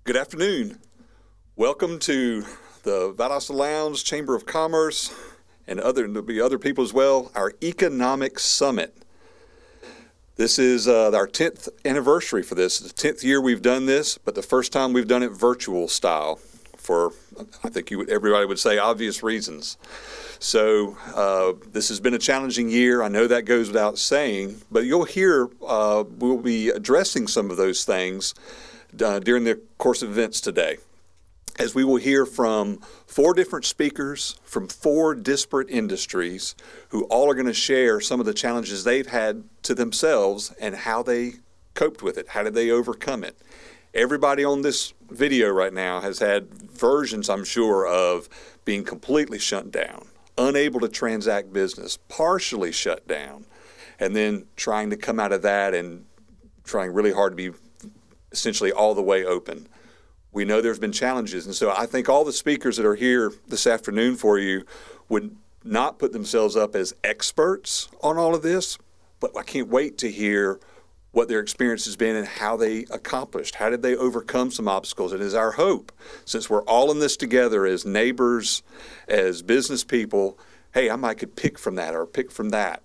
Good afternoon. Welcome to the Valdosta Lounge Chamber of Commerce and there'll be other people as well, our Economic Summit. This is our 10th anniversary for this. It's the 10th year we've done this, but the first time we've done it virtual style for, I think everybody would say, obvious reasons. So this has been a challenging year. I know that goes without saying, but you'll hear we'll be addressing some of those things during the course of events today, as we will hear from 4 different speakers from 4 disparate industries who all are going to share some of the challenges they've had to themselves and how they coped with it. How did they overcome it? Everybody on this video right now has had versions, I'm sure, of being completely shut down, unable to transact business, partially shut down, and then trying to come out of that and trying really hard to be essentially all the way open. We know there's been challenges, and so I think all the speakers that are here this afternoon for you would not put themselves up as experts on all of this, but I can't wait to hear what their experience has been and how they accomplished. How did they overcome some obstacles? It is our hope, since we're all in this together as neighbors, as business people, hey, I might could pick from that or pick from that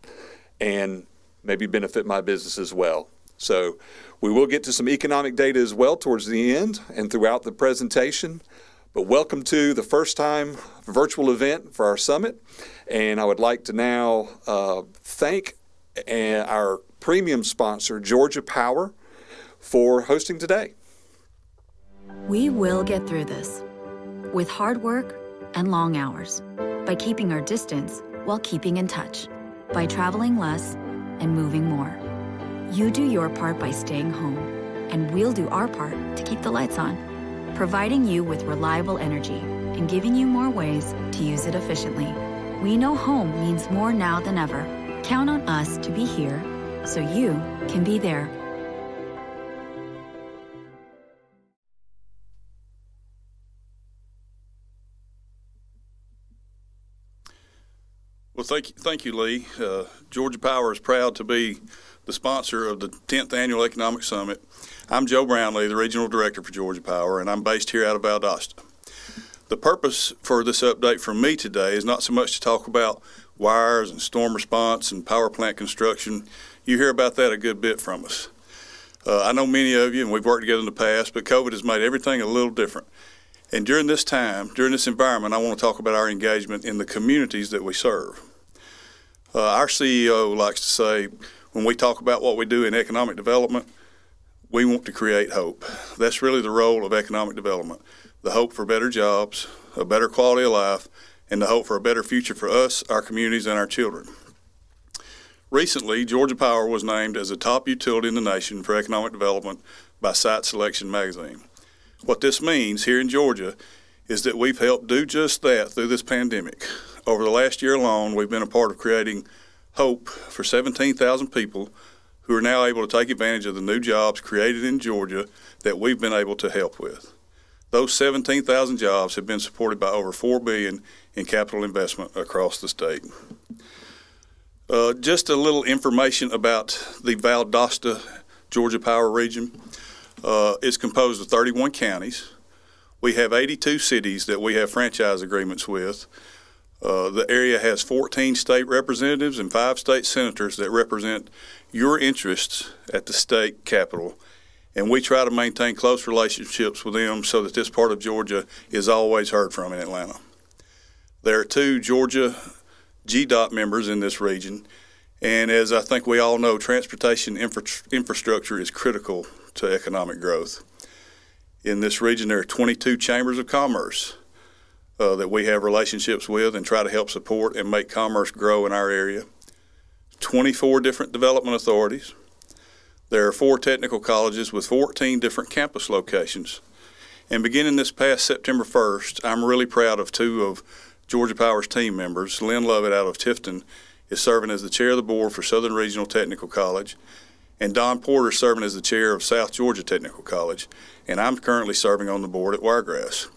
and maybe benefit my business as well. So we will get to some economic data as well towards the end and throughout the presentation. But welcome to the first time virtual event for our summit. And I would like to now thank our premium sponsor, Georgia Power, for hosting today. We will get through this with hard work and long hours, by keeping our distance while keeping in touch, by traveling less and moving more. You do your part by staying home, and we'll do our part to keep the lights on, providing you with reliable energy and giving you more ways to use it efficiently. We know home means more now than ever. Count on us to be here so you can be there. Well, thank you, Lee. Georgia Power is proud to be the sponsor of the 10th Annual Economic Summit. I'm Joe Brownlee, the Regional Director for Georgia Power, and I'm based here out of Valdosta. The purpose for this update from me today is not so much to talk about wires and storm response and power plant construction. You hear about that a good bit from us. I know many of you, and we've worked together in the past, but COVID has made everything a little different. And during this time, during this environment, I want to talk about our engagement in the communities that we serve. Our CEO likes to say, when we talk about what we do in economic development, we want to create hope. That's really the role of economic development, the hope for better jobs, a better quality of life, and the hope for a better future for us, our communities, and our children. Recently, Georgia Power was named as a top utility in the nation for economic development by Site Selection magazine. What this means here in Georgia is that we've helped do just that through this pandemic. Over the last year alone, we've been a part of creating hope for 17,000 people who are now able to take advantage of the new jobs created in Georgia that we've been able to help with. Those 17,000 jobs have been supported by over $4 billion in capital investment across the state. Just a little information about the Valdosta, Georgia Power region. It's composed of 31 counties. We have 82 cities that we have franchise agreements with. The area has 14 state representatives and 5 state senators that represent your interests at the state capitol. And we try to maintain close relationships with them so that this part of Georgia is always heard from in Atlanta. There are 2 Georgia GDOT members in this region. And as I think we all know, transportation infrastructure is critical to economic growth. In this region, there are 22 chambers of commerce that we have relationships with and try to help support and make commerce grow in our area. 24 different development authorities. There are 4 technical colleges with 14 different campus locations. And beginning this past September 1st, I'm really proud of 2 of Georgia Power's team members. Lynn Lovett out of Tifton is serving as the chair of the board for Southern Regional Technical College, and Don Porter is serving as the chair of South Georgia Technical College, and I'm currently serving on the board at Wiregrass.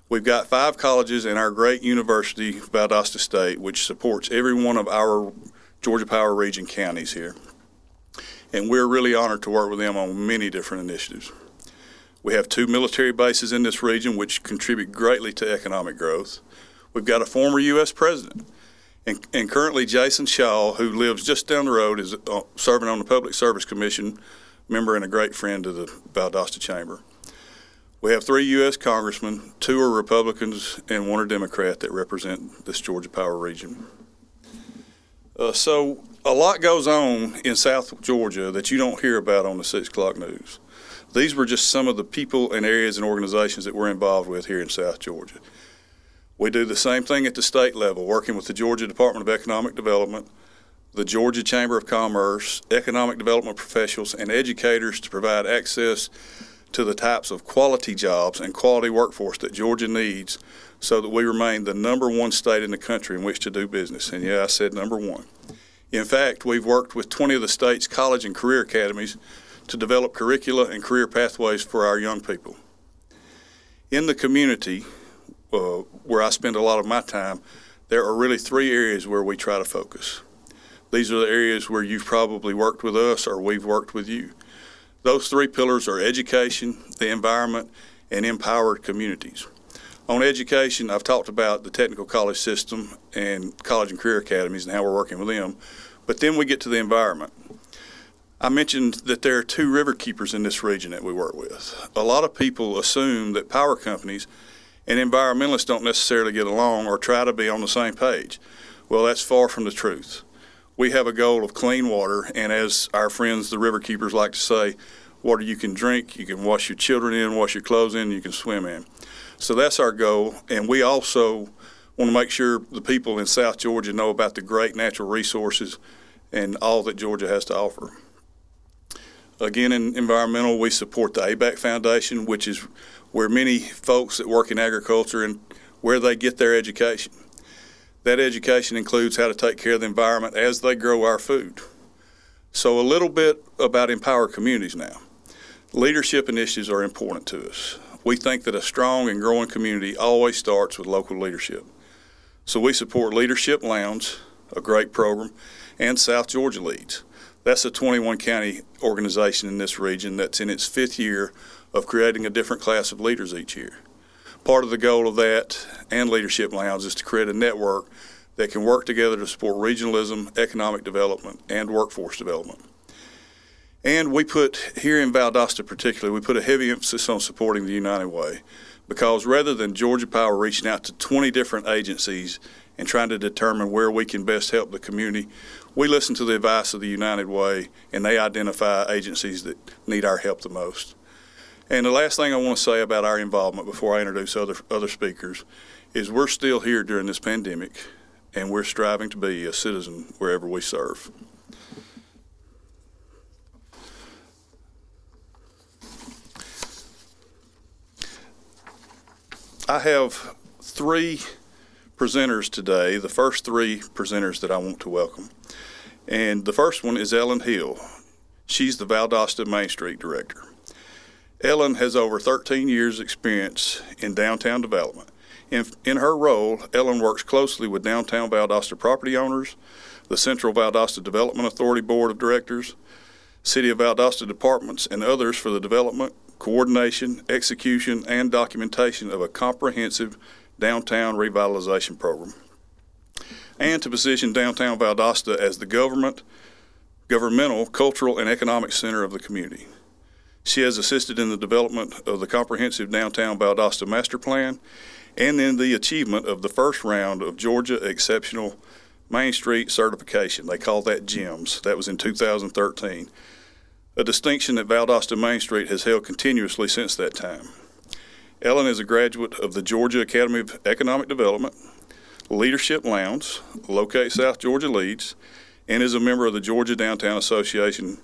We've got 5 colleges in our great university, Valdosta State, which supports every one of our Georgia Power region counties here. And we're really honored to work with them on many different initiatives. We have 2 military bases in this region, which contribute greatly to economic growth. We've got a former U.S. president, and currently Jason Shaw, who lives just down the road, is serving on the Public Service Commission, member and a great friend of the Valdosta Chamber. We have 3 U.S. congressmen, 2 are Republicans, and 1 are Democrat that represent this Georgia Power region. So a lot goes on in South Georgia that you don't hear about on the 6 o'clock news. These were just some of the people and areas and organizations that we're involved with here in South Georgia. We do the same thing at the state level, working with the Georgia Department of Economic Development, the Georgia Chamber of Commerce, economic development professionals, and educators to provide access to the types of quality jobs and quality workforce that Georgia needs so that we remain the #1 state in the country in which to do business. And yeah, I said #1. In fact, we've worked with 20 of the state's college and career academies to develop curricula and career pathways for our young people. In the community, where I spend a lot of my time, there are really 3 areas where we try to focus. These are the areas where you've probably worked with us or we've worked with you. Those 3 pillars are education, the environment, and empowered communities. On education, I've talked about the technical college system and college and career academies and how we're working with them, but then we get to the environment. I mentioned that there are 2 river keepers in this region that we work with. A lot of people assume that power companies and environmentalists don't necessarily get along or try to be on the same page. Well, that's far from the truth. We have a goal of clean water, and as our friends, the river keepers, like to say, water you can drink, you can wash your children in, wash your clothes in, you can swim in. So that's our goal, and we also want to make sure the people in South Georgia know about the great natural resources and all that Georgia has to offer. Again, in environmental, we support the ABAC Foundation, which is where many folks that work in agriculture and where they get their education. That education includes how to take care of the environment as they grow our food. So a little bit about Empower Communities now. Leadership initiatives are important to us. We think that a strong and growing community always starts with local leadership. So we support Leadership Lounge, a great program, and South Georgia Leads. That's a 21-county organization in this region that's in its 5th year of creating a different class of leaders each year. Part of the goal of that and Leadership Lounge is to create a network that can work together to support regionalism, economic development, and workforce development. And we put, here in Valdosta particularly, we put a heavy emphasis on supporting the United Way, because rather than Georgia Power reaching out to 20 different agencies and trying to determine where we can best help the community, we listen to the advice of the United Way, and they identify agencies that need our help the most. And the last thing I want to say about our involvement before I introduce other speakers is we're still here during this pandemic, and we're striving to be a citizen wherever we serve. I have 3 presenters today, the first 3 presenters that I want to welcome. And the first one is Ellen Hill. She's the Valdosta Main Street Director. Ellen has over 13 years' experience in downtown development. In her role, Ellen works closely with downtown Valdosta property owners, the Central Valdosta Development Authority Board of Directors, City of Valdosta departments, and others for the development, coordination, execution, and documentation of a comprehensive downtown revitalization program, and to position downtown Valdosta as the governmental, cultural, and economic center of the community. She has assisted in the development of the comprehensive downtown Valdosta master plan and in the achievement of the first round of Georgia Exceptional Main Street certification. They call that GEMS. That was in 2013, a distinction that Valdosta Main Street has held continuously since that time. Ellen is a graduate of the Georgia Academy of Economic Development, Leadership Lounge, Locate South Georgia Leads, and is a member of the Georgia Downtown Association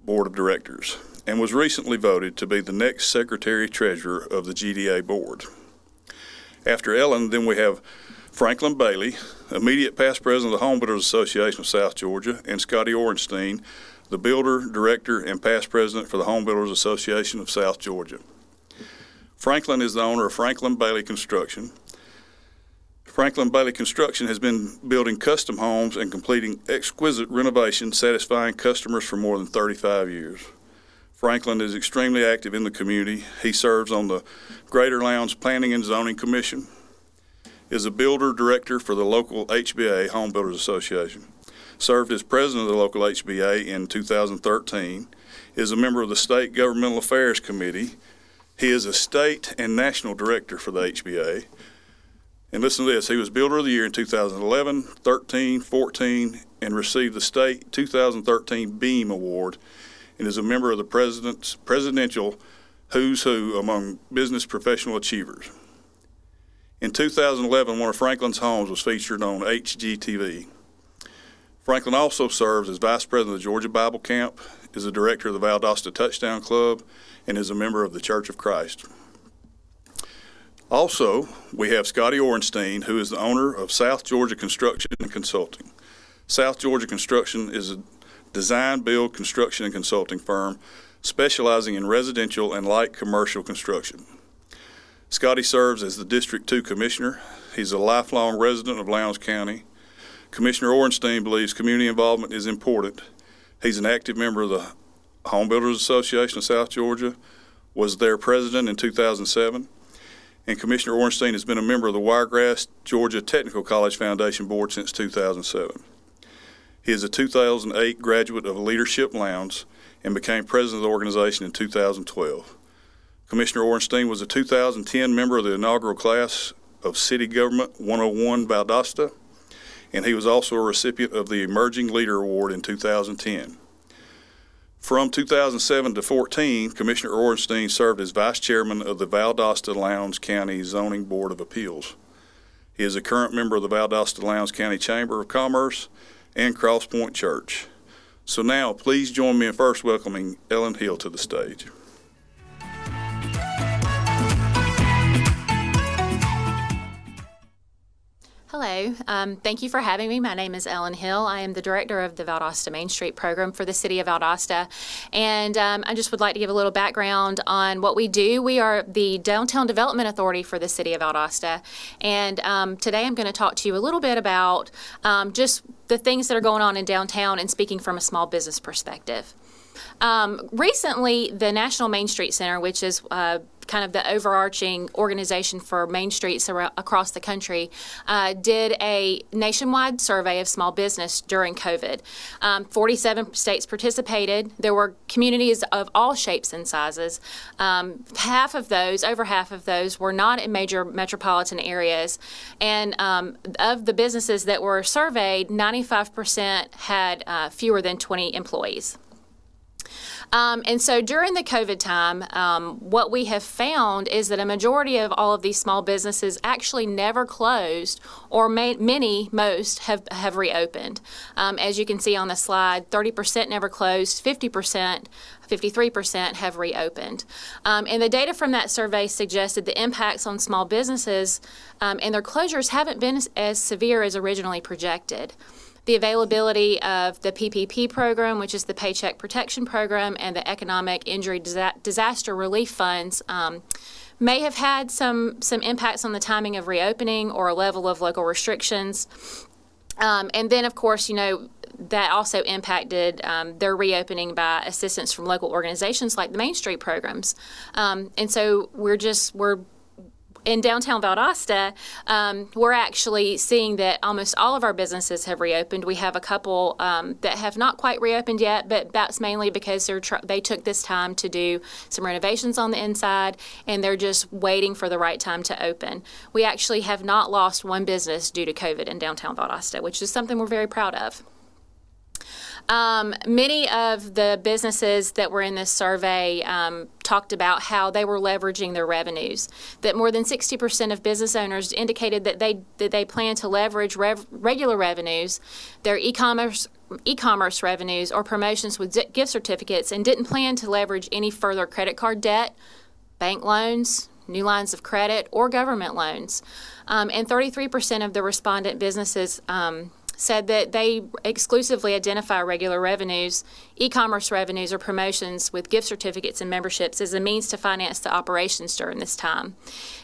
Board of Directors, and was recently voted to be the next Secretary-Treasurer of the GDA Board. After Ellen, then we have Franklin Bailey, immediate past president of the Home Builders Association of South Georgia, and Scottie Orenstein, the builder, director, and past president for the Home Builders Association of South Georgia. Franklin is the owner of Franklin Bailey Construction. Franklin Bailey Construction has been building custom homes and completing exquisite renovations satisfying customers for more than 35 years. Franklin is extremely active in the community. He serves on the Greater Lowndes Planning and Zoning Commission, is a builder director for the local HBA, Home Builders Association, served as president of the local HBA in 2013, is a member of the State Governmental Affairs Committee. He is a state and national director for the HBA. And listen to this, he was Builder of the Year in 2011, 13, 14, and received the State 2013 Beam Award, and is a member of the presidential Who's Who among business professional achievers. In 2011, one of Franklin's homes was featured on HGTV. Franklin also serves as Vice President of the Georgia Bible Camp, is a director of the Valdosta Touchdown Club, and is a member of the Church of Christ. Also, we have Scottie Orenstein, who is the owner of South Georgia Construction and Consulting. South Georgia Construction is a design, build, construction, and consulting firm specializing in residential and light commercial construction. Scottie serves as the District 2 Commissioner. He's a lifelong resident of Lowndes County. Commissioner Orenstein believes community involvement is important. He's an active member of the Home Builders Association of South Georgia, was their president in 2007, and Commissioner Orenstein has been a member of the Wiregrass Georgia Technical College Foundation Board since 2007. He is a 2008 graduate of Leadership Lowndes and became president of the organization in 2012. Commissioner Orenstein was a 2010 member of the inaugural class of City Government 101 Valdosta, and he was also a recipient of the Emerging Leader Award in 2010. From 2007 to 14, Commissioner Orenstein served as Vice Chairman of the Valdosta Lowndes County Zoning Board of Appeals. He is a current member of the Valdosta Lowndes County Chamber of Commerce and Cross Point Church. So now, please join me in first welcoming Ellen Hill to the stage. Hello. Thank you for having me. My name is Ellen Hill. I am the director of the Valdosta Main Street program for the City of Valdosta. And I just would like to give a little background on what we do. We are the Downtown Development Authority for the City of Valdosta. And today I'm going to talk to you a little bit about just the things that are going on in downtown and speaking from a small business perspective. Recently, the National Main Street Center, which is kind of the overarching organization for main streets across the country, did a nationwide survey of small business during COVID. 47 states participated. There were communities of all shapes and sizes. Over half of those were not in major metropolitan areas. And of the businesses that were surveyed, 95% had fewer than 20 employees. And so during the COVID time, what we have found is that a majority of all of these small businesses actually never closed, or most have reopened. As you can see on the slide, 30% never closed, 53% have reopened. And the data from that survey suggested the impacts on small businesses and their closures haven't been as severe as originally projected. The availability of the PPP program, which is the Paycheck Protection Program, and the Economic Injury Disaster Relief Funds may have had some impacts on the timing of reopening or a level of local restrictions. And then, of course, that also impacted their reopening by assistance from local organizations like the Main Street programs. And so we're in downtown Valdosta, we're actually seeing that almost all of our businesses have reopened. We have a couple that have not quite reopened yet, but that's mainly because they took this time to do some renovations on the inside, and they're just waiting for the right time to open. We actually have not lost one business due to COVID in downtown Valdosta, which is something we're very proud of. Many of the businesses that were in this survey talked about how they were leveraging their revenues. That more than 60% of business owners indicated that they plan to leverage regular revenues, their e-commerce revenues, or promotions with gift certificates, and didn't plan to leverage any further credit card debt, bank loans, new lines of credit, or government loans. And 33% of the respondent businesses said that they exclusively identify regular revenues, e-commerce revenues, or promotions with gift certificates and memberships as a means to finance the operations during this time.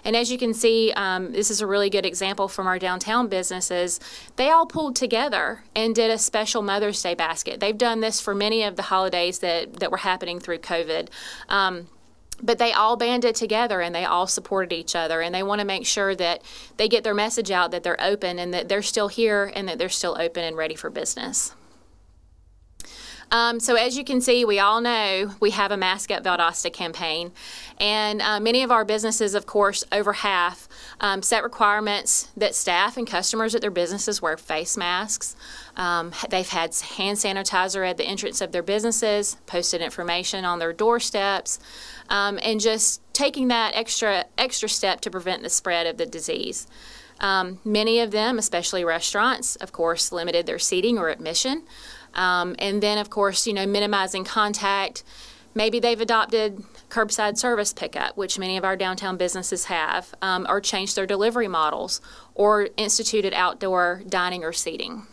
And as you can see, this is a really good example from our downtown businesses. They all pulled together and did a special Mother's Day basket. They've done this for many of the holidays that were happening through COVID. But they all banded together and they all supported each other, and they want to make sure that they get their message out that they're open and that they're still here and that they're still open and ready for business. So as you can see, we all know we have a Mask Up Valdosta campaign, and many of our businesses, of course, over half, set requirements that staff and customers at their businesses wear face masks. They've had hand sanitizer at the entrance of their businesses, posted information on their doorsteps, and just taking that extra step to prevent the spread of the disease. Many of them, especially restaurants, of course, limited their seating or admission. And then, of course, minimizing contact. Maybe they've adopted curbside service pickup, which many of our downtown businesses have, or changed their delivery models, or instituted outdoor dining or seating.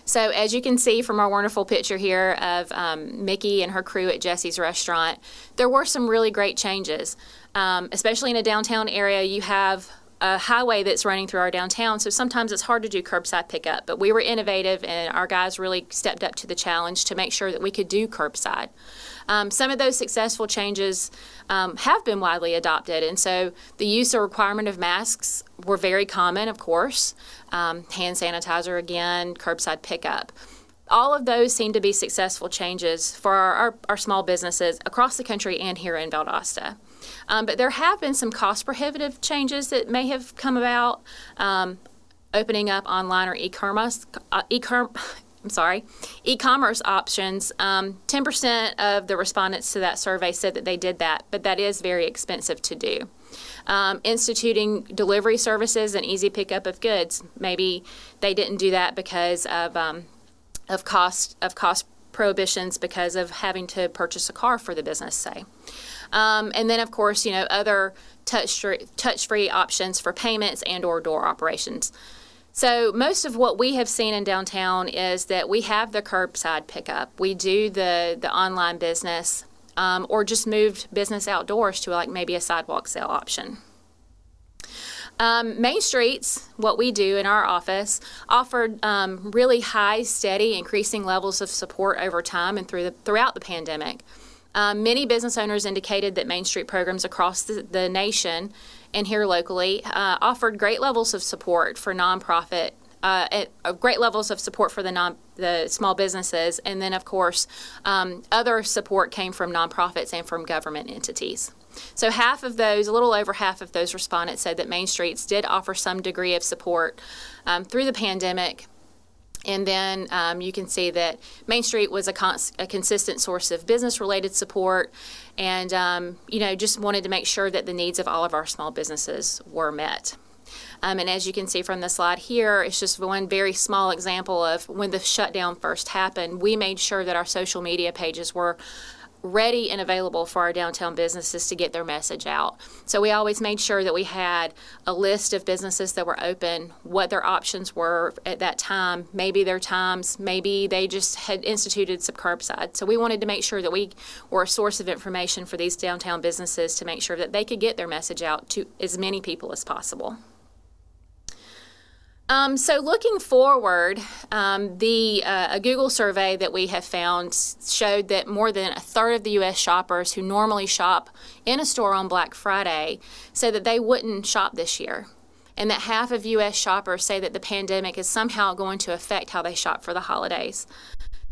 So as you can see from our wonderful picture here of Mickey and her crew at Jesse's Restaurant, there were some really great changes. Especially in a downtown area, you have a highway that's running through our downtown, so sometimes it's hard to do curbside pickup, but we were innovative and our guys really stepped up to the challenge to make sure that we could do curbside. Some of those successful changes have been widely adopted, and so the use or requirement of masks were very common, of course. Hand sanitizer again, curbside pickup. All of those seem to be successful changes for our small businesses across the country and here in Valdosta. But there have been some cost-prohibitive changes that may have come about, opening up online or e-commerce options. 10% of the respondents to that survey said that they did that, but that is very expensive to do. Instituting delivery services and easy pickup of goods. Maybe they didn't do that because of cost prohibitions because of having to purchase a car for the business, say. And then, of course, other touch-free options for payments and or door operations. So most of what we have seen in downtown is that we have the curbside pickup. We do the online business, or just moved business outdoors to maybe a sidewalk sale option. Main Streets, what we do in our office, offered really high, steady, increasing levels of support over time and throughout the pandemic. Many business owners indicated that Main Street programs across the nation and here locally offered great levels of support for nonprofit, great levels of support for the small businesses, and then, of course, other support came from nonprofits and from government entities. So a little over half of those respondents said that Main Streets did offer some degree of support through the pandemic. And then you can see that Main Street was a consistent source of business-related support, and just wanted to make sure that the needs of all of our small businesses were met. And as you can see from the slide here, it's just one very small example of when the shutdown first happened. We made sure that our social media pages were ready and available for our downtown businesses to get their message out. So we always made sure that we had a list of businesses that were open, what their options were at that time, maybe their times, maybe they just had instituted some curbside. So we wanted to make sure that we were a source of information for these downtown businesses to make sure that they could get their message out to as many people as possible. So looking forward, a Google survey that we have found showed that more than a third of the U.S. shoppers who normally shop in a store on Black Friday said that they wouldn't shop this year, and that half of U.S. shoppers say that the pandemic is somehow going to affect how they shop for the holidays.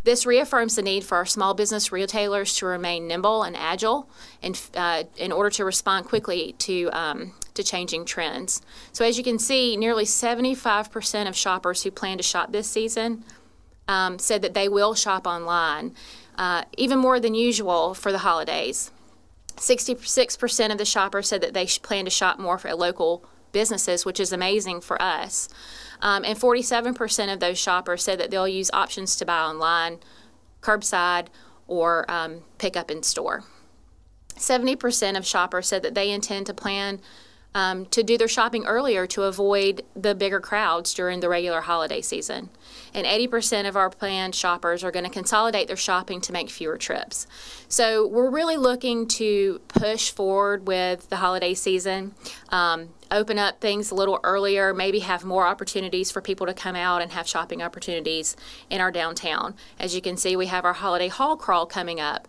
This reaffirms the need for our small business retailers to remain nimble and agile in order to respond quickly to changing trends. So as you can see, nearly 75% of shoppers who plan to shop this season said that they will shop online, even more than usual for the holidays. 66% of the shoppers said that they plan to shop more for local businesses, which is amazing for us. And 47% of those shoppers said that they'll use options to buy online, curbside, or pick up in store. 70% of shoppers said that they intend to plan to do their shopping earlier to avoid the bigger crowds during the regular holiday season. And 80% of our planned shoppers are going to consolidate their shopping to make fewer trips. So we're really looking to push forward with the holiday season, open up things a little earlier, maybe have more opportunities for people to come out and have shopping opportunities in our downtown. As you can see, we have our holiday hall crawl coming up.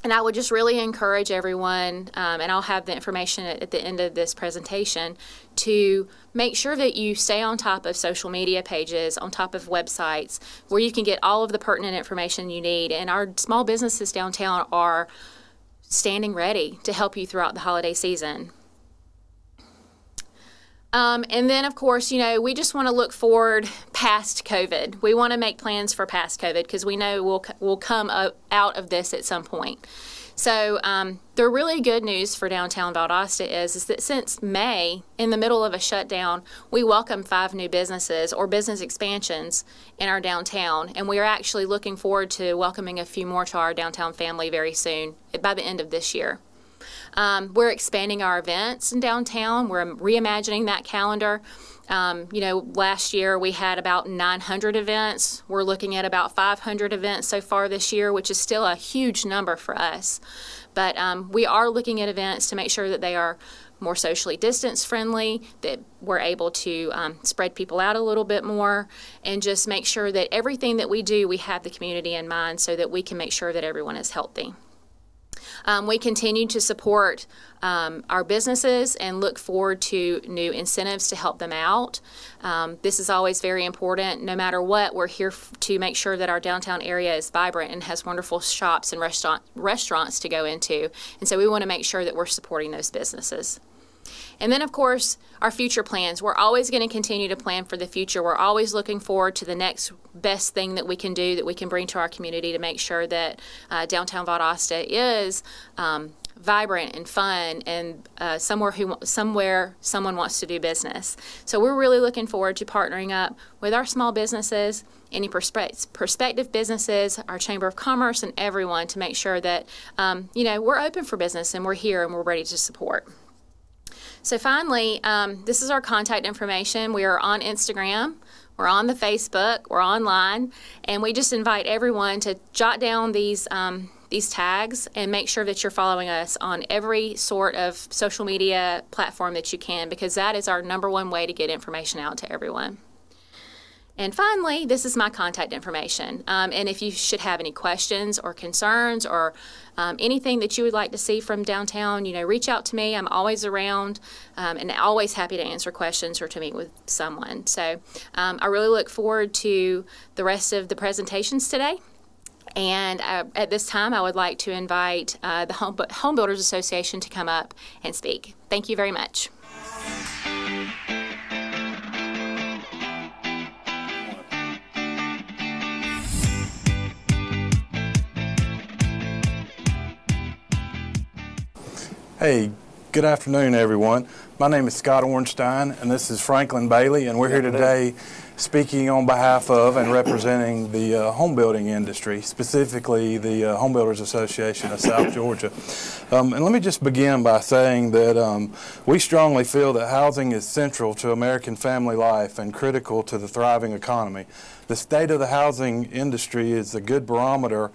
And I would just really encourage everyone, and I'll have the information at the end of this presentation, to make sure that you stay on top of social media pages, on top of websites, where you can get all of the pertinent information you need. And our small businesses downtown are standing ready to help you throughout the holiday season. And then, of course, we just want to look forward past COVID. We want to make plans for past COVID because we know we'll come out of this at some point. So the really good news for downtown Valdosta is that since May, in the middle of a shutdown, we welcomed 5 new businesses or business expansions in our downtown. And we are actually looking forward to welcoming a few more to our downtown family very soon, by the end of this year. We're expanding our events in downtown. We're reimagining that calendar. Last year we had about 900 events. We're looking at about 500 events so far this year, which is still a huge number for us. But we are looking at events to make sure that they are more socially distance friendly, that we're able to spread people out a little bit more, and just make sure that everything that we do, we have the community in mind so that we can make sure that everyone is healthy. We continue to support our businesses and look forward to new incentives to help them out. This is always very important. No matter what, we're here to make sure that our downtown area is vibrant and has wonderful shops and restaurants to go into. And so we want to make sure that we're supporting those businesses. And then, of course, our future plans. We're always going to continue to plan for the future. We're always looking forward to the next best thing that we can do, that we can bring to our community to make sure that downtown Valdosta is vibrant and fun and somewhere someone wants to do business. So we're really looking forward to partnering up with our small businesses, any prospective businesses, our Chamber of Commerce, and everyone to make sure that we're open for business and we're here and we're ready to support. So finally, this is our contact information. We are on Instagram, we're on the Facebook, we're online, and we just invite everyone to jot down these tags and make sure that you're following us on every sort of social media platform that you can, because that is our number one way to get information out to everyone. And finally, this is my contact information. And if you should have any questions or concerns or anything that you would like to see from downtown, reach out to me. I'm always around and always happy to answer questions or to meet with someone. So I really look forward to the rest of the presentations today. And at this time, I would like to invite the Home Builders Association to come up and speak. Thank you very much. Hey, good afternoon, everyone. My name is Scottie Orenstein, and this is Franklin Bailey, and we're here today speaking on behalf of and representing the home building industry, specifically the Home Builders Association of South Georgia. And let me just begin by saying that we strongly feel that housing is central to American family life and critical to the thriving economy. The state of the housing industry is a good barometer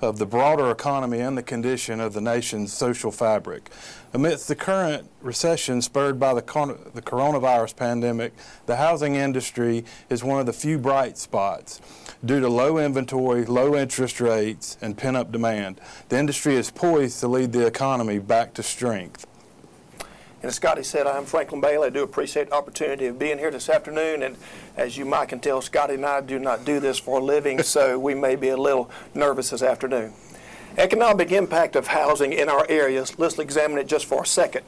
of the broader economy and the condition of the nation's social fabric. Amidst the current recession spurred by the coronavirus pandemic, the housing industry is one of the few bright spots. Due to low inventory, low interest rates, and pent-up demand, the industry is poised to lead the economy back to strength. And as Scottie said, I'm Franklin Bailey. I do appreciate the opportunity of being here this afternoon. And as you might can tell, Scottie and I do not do this for a living, so we may be a little nervous this afternoon. Economic impact of housing in our areas, let's examine it just for a second.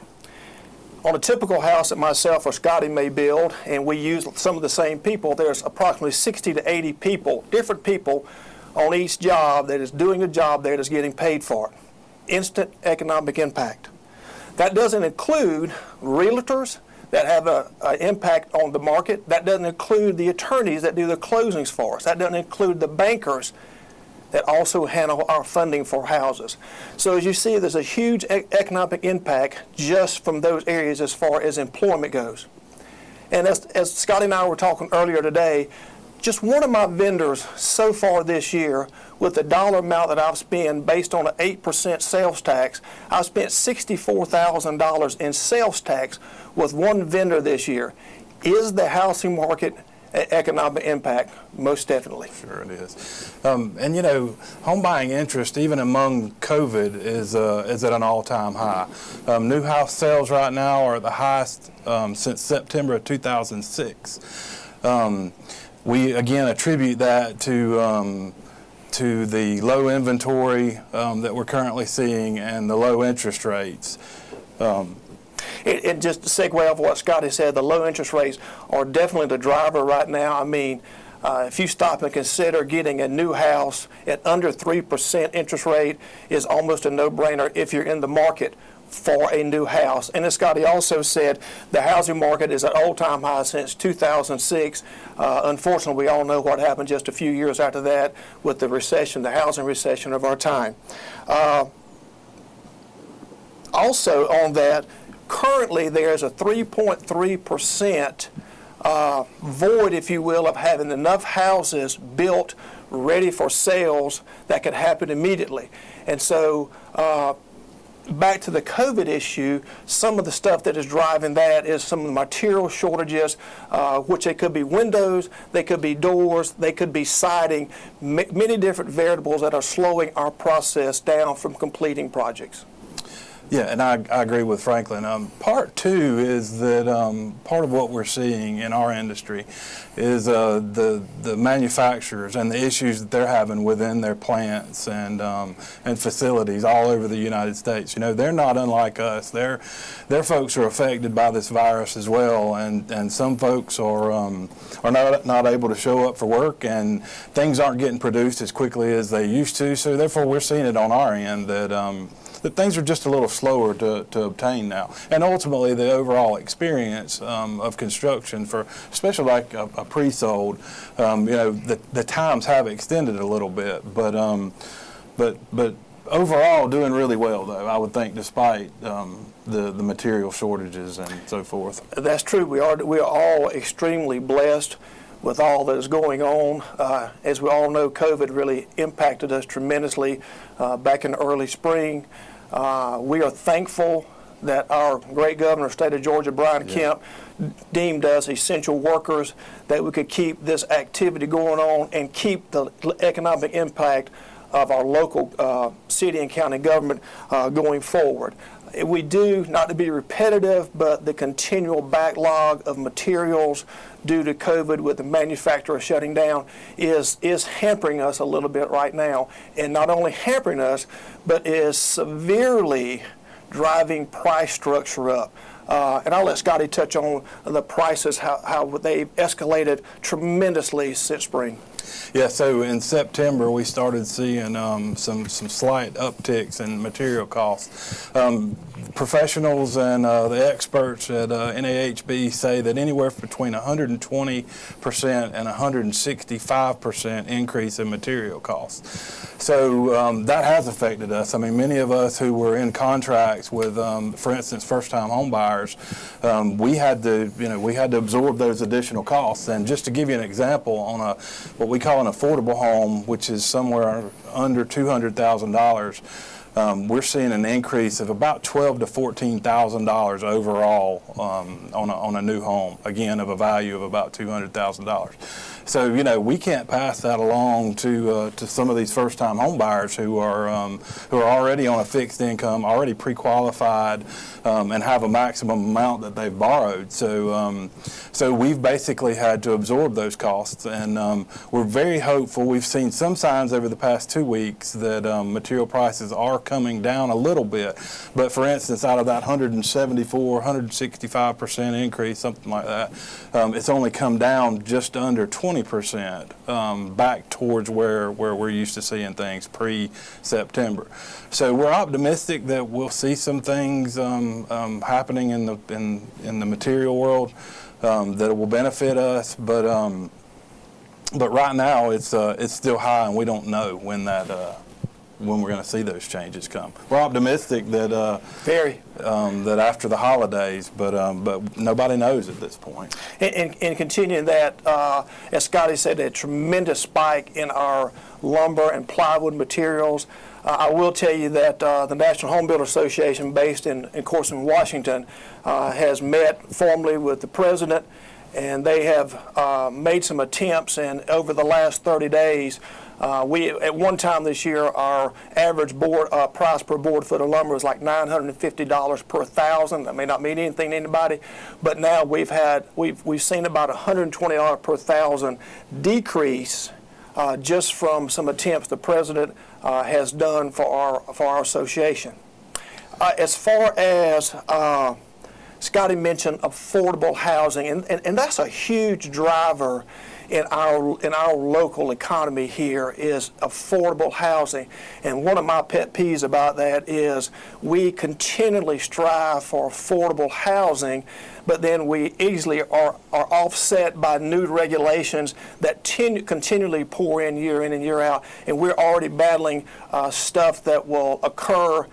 On a typical house that myself or Scottie may build, and we use some of the same people, there's approximately 60 to 80 people, different people on each job that is doing a job there that's getting paid for it. Instant economic impact. That doesn't include realtors that have an impact on the market. That doesn't include the attorneys that do the closings for us. That doesn't include the bankers that also handle our funding for houses. So as you see, there's a huge economic impact just from those areas as far as employment goes. And as Scottie and I were talking earlier today, just one of my vendors so far this year, with the dollar amount that I've spent based on an 8% sales tax, I've spent $64,000 in sales tax with one vendor this year. Is the housing market an economic impact? Most definitely. Sure it is. And you know, home buying interest, even among COVID, is at an all-time high. New house sales right now are at the highest since September of 2006. We again attribute that to the low inventory that we're currently seeing and the low interest rates. And just to segue off what Scottie said, the low interest rates are definitely the driver right now. I mean, if you stop and consider getting a new house at under 3% interest rate is almost a no-brainer if you're in the market for a new house. And as Scottie also said, the housing market is at all-time high since 2006. Unfortunately, we all know what happened just a few years after that with the recession, the housing recession of our time. Also on that, currently there's a 3.3% void, if you will, of having enough houses built ready for sales that could happen immediately. And so back to the COVID issue, some of the stuff that is driving that is some of the material shortages, which they could be windows, they could be doors, they could be siding, many different variables that are slowing our process down from completing projects. Yeah, and I agree with Franklin. Part two is that part of what we're seeing in our industry is the manufacturers and the issues that they're having within their plants and facilities all over the United States. You know, they're not unlike us. Their folks are affected by this virus as well, and some folks are not able to show up for work, and things aren't getting produced as quickly as they used to. So therefore, we're seeing it on our end that things are just a little slower to obtain now. And ultimately, the overall experience of construction, for especially like a pre-sold, you know, the times have extended a little bit. But overall, doing really well, though, I would think, despite the material shortages and so forth. That's true. We are all extremely blessed with all that is going on. As we all know, COVID really impacted us tremendously back in the early spring. We are thankful that our great governor of the state of Georgia, Brian Kemp, deemed us essential workers, that we could keep this activity going on and keep the economic impact of our local city and county government going forward. We do, not to be repetitive, but the continual backlog of materials due to COVID with the manufacturer shutting down is hampering us a little bit right now. And not only hampering us, but is severely driving price structure up. And I'll let Scottie touch on the prices, how they've escalated tremendously since spring. Yeah, so in September we started seeing some slight upticks in material costs. Professionals and the experts at NAHB say that anywhere between 120% and 165% increase in material costs. So that has affected us. I mean, many of us who were in contracts with, for instance, first-time home buyers, we had to absorb those additional costs. And just to give you an example, on what we call an affordable home, which is somewhere under $200,000, we're seeing an increase of about $12,000 to $14,000 overall on a new home, again, of a value of about $200,000. So, you know, we can't pass that along to some of these first-time home buyers who are already on a fixed income, already pre-qualified, and have a maximum amount that they've borrowed. So, so we've basically had to absorb those costs, and we're very hopeful. We've seen some signs over the past 2 weeks that material prices are coming down a little bit. But for instance, out of that 165% increase, something like that, it's only come down just under 20%, back towards where we're used to seeing things pre-September. So we're optimistic that we'll see some things happening in the material world that will benefit us, but But right now, it's still high, and we don't know when we're going to see those changes come. We're optimistic that that after the holidays, but nobody knows at this point. And continuing that, as Scottie said, a tremendous spike in our lumber and plywood materials. I will tell you that the National Home Builder Association, based in Washington, has met formally with the president, and they have made some attempts. And over the last 30 days, we at one time this year, our average price per board foot of lumber was like $950 per thousand. That may not mean anything to anybody, but now we've seen about $120 per thousand decrease just from some attempts the president has done for our association. As far as Scottie mentioned affordable housing, and that's a huge driver in our local economy here is affordable housing. And one of my pet peeves about that is we continually strive for affordable housing, but then we easily are offset by new regulations that continually pour in and year out. And we're already battling stuff that will occur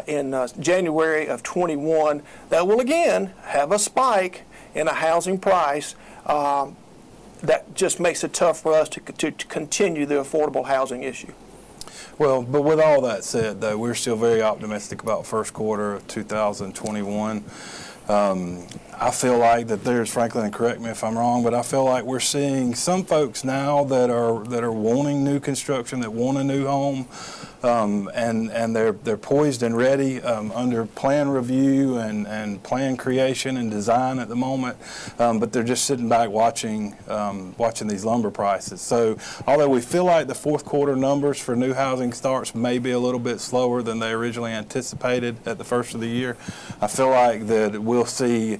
in January of 21 that will again have a spike in a housing price that just makes it tough for us to continue the affordable housing issue. Well, but with all that said, though, we're still very optimistic about first quarter of 2021. I feel like that there's, Franklin, and correct me if I'm wrong, but I feel like we're seeing some folks now that are wanting new construction, that want a new home, and they're poised and ready under plan review and plan creation and design at the moment, but they're just sitting back watching these lumber prices. So although we feel like the fourth quarter numbers for new housing starts may be a little bit slower than they originally anticipated at the first of the year, I feel like that we'll see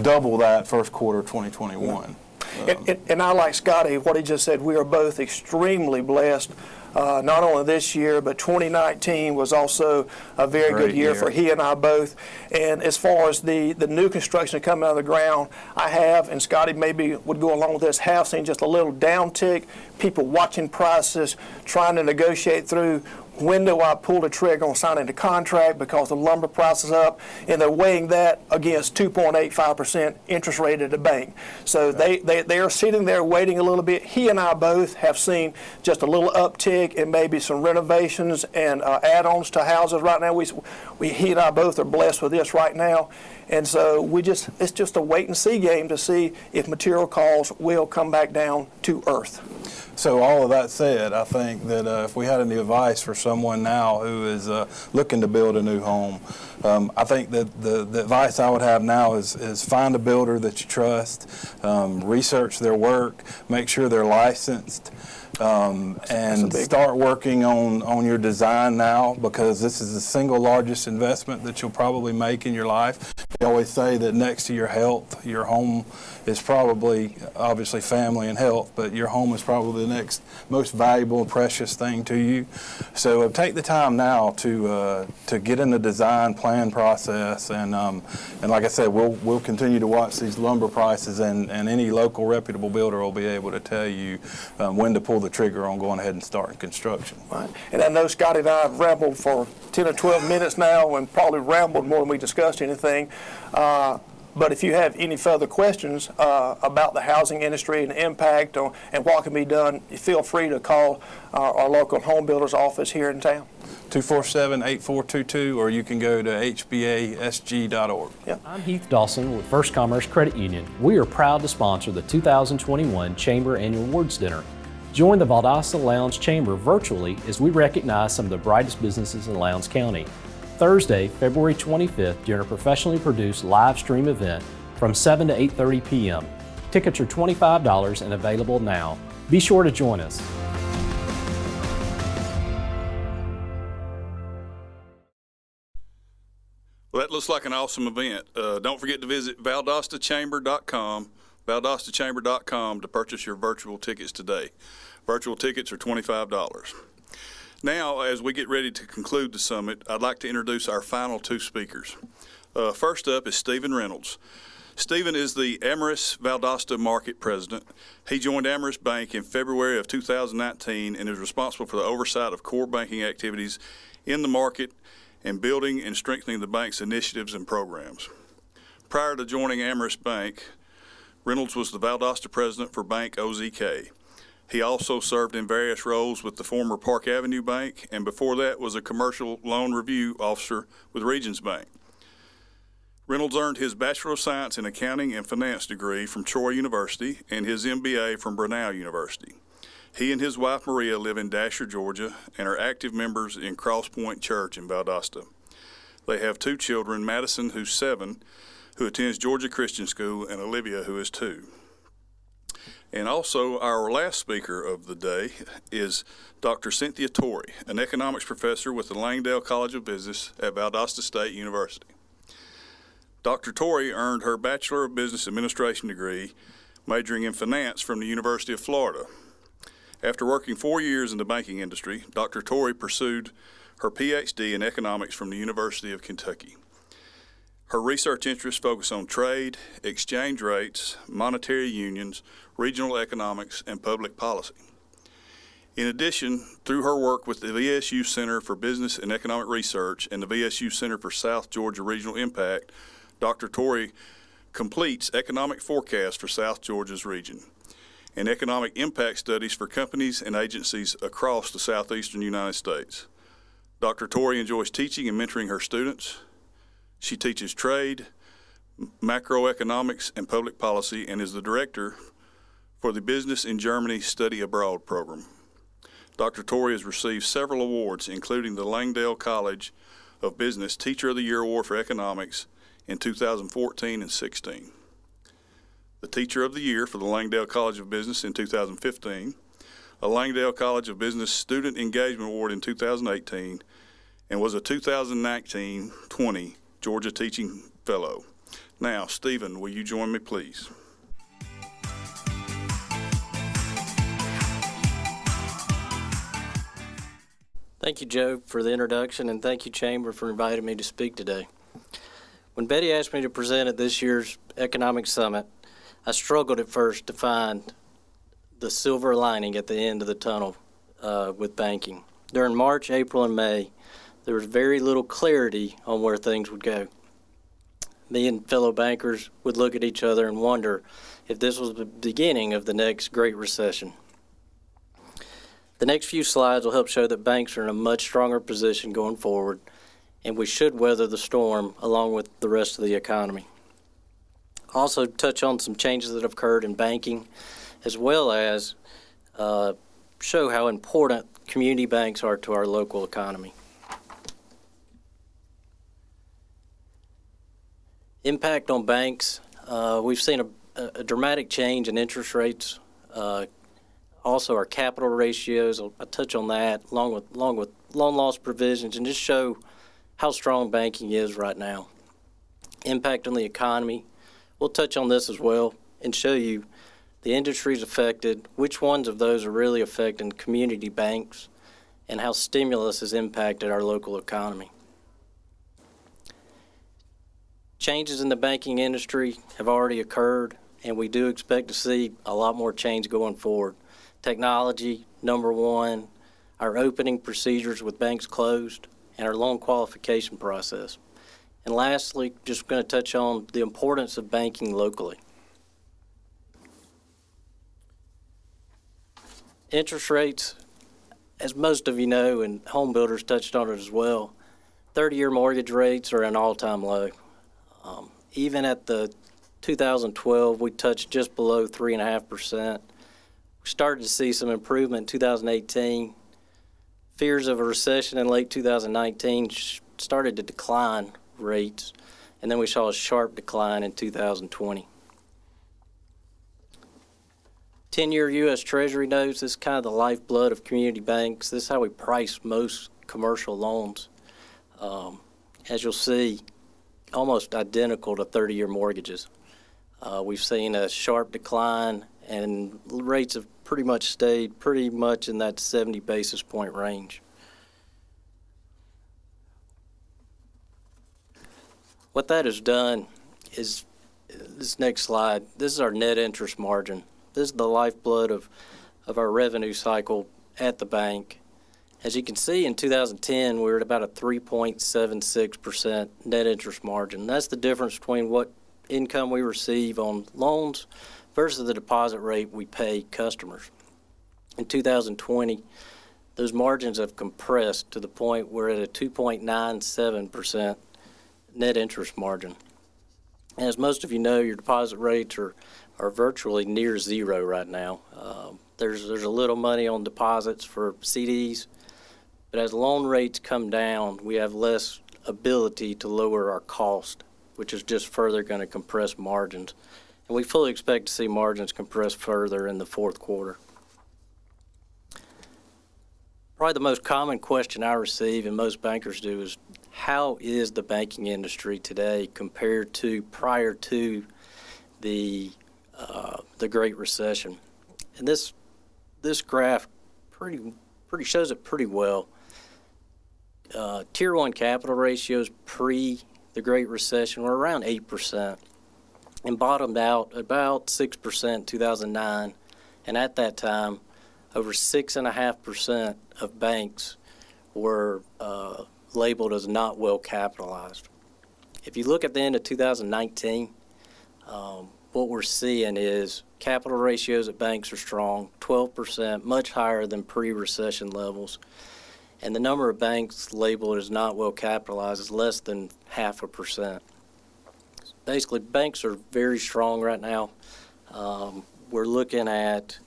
double that first quarter 2021. And I, like Scottie, what he just said, we are both extremely blessed. Not only this year, but 2019 was also a very good year for he and I both. And as far as the new construction coming out of the ground, I have, and Scottie maybe would go along with this, have seen just a little downtick, people watching prices, trying to negotiate through when do I pull the trigger on signing the contract because the lumber price is up, and they're weighing that against 2.85% interest rate at the bank. So they are sitting there waiting a little bit. He and I both have seen just a little uptick and maybe some renovations and add-ons to houses right now. He and I both are blessed with this right now. And so it's just a wait and see game to see if material costs will come back down to earth. So all of that said, I think that if we had any advice for someone now who is looking to build a new home, I think that the advice I would have now is find a builder that you trust, research their work, make sure they're licensed, and start working on your design now, because this is the single largest investment that you'll probably make in your life. We always say that next to your health, your home is probably, obviously family and health, but your home is probably the next most valuable and precious thing to you. So take the time now to get in the design plan process, and like I said, we'll continue to watch these lumber prices, and any local reputable builder will be able to tell you when to pull the trigger on going ahead and starting construction. Right. And I know Scottie and I have rambled for 10 or 12 minutes now, and probably rambled more than we discussed anything. But if you have any further questions about the housing industry and the impact and what can be done, feel free to call our local home builder's office here in town. 247-8422, or you can go to hbasg.org. Yep. I'm Heath Dawson with First Commerce Credit Union. We are proud to sponsor the 2021 Chamber Annual Awards Dinner. Join the Valdosta Lowndes Chamber virtually as we recognize some of the brightest businesses in Lowndes County. Thursday, February 25th, during a professionally produced live stream event from 7 to 8:30 p.m. Tickets are $25 and available now. Be sure to join us. Well, that looks like an awesome event. Don't forget to visit ValdostaChamber.com to purchase your virtual tickets today. Virtual tickets are $25. Now, as we get ready to conclude the summit, I'd like to introduce our final two speakers. First up is Stephen Reynolds. Stephen is the Amherst Valdosta Market President. He joined Amherst Bank in February of 2019 and is responsible for the oversight of core banking activities in the market and building and strengthening the bank's initiatives and programs. Prior to joining Amherst Bank, Reynolds was the Valdosta President for Bank OZK. He also served in various roles with the former Park Avenue Bank, and before that was a commercial loan review officer with Regions Bank. Reynolds earned his Bachelor of Science in Accounting and Finance degree from Troy University and his MBA from Brenau University. He and his wife Maria live in Dasher, Georgia, and are active members in Cross Point Church in Valdosta. They have 2 children, Madison, who's 7, who attends Georgia Christian School, and Olivia, who is 2. And also, our last speaker of the day is Dr. Cynthia Tori, an economics professor with the Langdale College of Business at Valdosta State University. Dr. Tori earned her Bachelor of Business Administration degree, majoring in finance from the University of Florida. After working 4 years in the banking industry, Dr. Tori pursued her PhD in economics from the University of Kentucky. Her research interests focus on trade, exchange rates, monetary unions, regional economics, and public policy. In addition, through her work with the VSU Center for Business and Economic Research and the VSU Center for South Georgia Regional Impact, Dr. Tori completes economic forecasts for South Georgia's region and economic impact studies for companies and agencies across the southeastern United States. Dr. Tori enjoys teaching and mentoring her students. She teaches trade, macroeconomics, and public policy, and is the director for the Business in Germany Study Abroad program. Dr. Tori has received several awards, including the Langdale College of Business Teacher of the Year Award for Economics in 2014 and 16. The Teacher of the Year for the Langdale College of Business in 2015, a Langdale College of Business Student Engagement Award in 2018, and was a 2019-20 Georgia Teaching Fellow. Now, Stephen, will you join me, please? Thank you, Joe, for the introduction, and thank you, Chamber, for inviting me to speak today. When Betty asked me to present at this year's Economic Summit, I struggled at first to find the silver lining at the end of the tunnel with banking. During March, April, and May, there was very little clarity on where things would go. Me and fellow bankers would look at each other and wonder if this was the beginning of the next Great Recession. The next few slides will help show that banks are in a much stronger position going forward, and we should weather the storm along with the rest of the economy. Also touch on some changes that have occurred in banking, as well as show how important community banks are to our local economy. Impact on banks. We've seen a dramatic change in interest rates. Also, our capital ratios. I'll touch on that, along with loan loss provisions, and just show how strong banking is right now. Impact on the economy. We'll touch on this as well and show you the industries affected, which ones of those are really affecting community banks, and how stimulus has impacted our local economy. Changes in the banking industry have already occurred, and we do expect to see a lot more change going forward. Technology, number one, our opening procedures with banks closed, and our loan qualification process. And lastly, just going to touch on the importance of banking locally. Interest rates, as most of you know, and home builders touched on it as well, 30-year mortgage rates are at an all-time low. Even at the 2012, we touched just below 3.5%. We started to see some improvement in 2018. Fears of a recession in late 2019 started to decline rates, and then we saw a sharp decline in 2020. 10-year U.S. Treasury notes, this is kind of the lifeblood of community banks. This is how we price most commercial loans. As you'll see, almost identical to 30-year mortgages. We've seen a sharp decline, and rates have pretty much stayed pretty much in that 70 basis point range. What that has done is this next slide, this is our net interest margin. This is the lifeblood of our revenue cycle at the bank. As you can see, in 2010, we were at about a 3.76% net interest margin. That's the difference between what income we receive on loans versus the deposit rate we pay customers. In 2020, those margins have compressed to the point we're at a 2.97% net interest margin. And as most of you know, your deposit rates are virtually near zero right now. There's a little money on deposits for CDs, but as loan rates come down, we have less ability to lower our cost, which is just further going to compress margins. And we fully expect to see margins compress further in the fourth quarter. Probably the most common question I receive, and most bankers do, is how is the banking industry today compared to prior to the Great Recession? And this graph pretty shows it pretty well. Tier 1 capital ratios pre the Great Recession were around 8% and bottomed out about 6% in 2009. And at that time, over 6.5% of banks were labeled as not well capitalized. If you look at the end of 2019, what we're seeing is capital ratios at banks are strong, 12%, much higher than pre-recession levels. And the number of banks labeled as not well capitalized is less than 0.5%. Basically, banks are very strong right now. We're looking at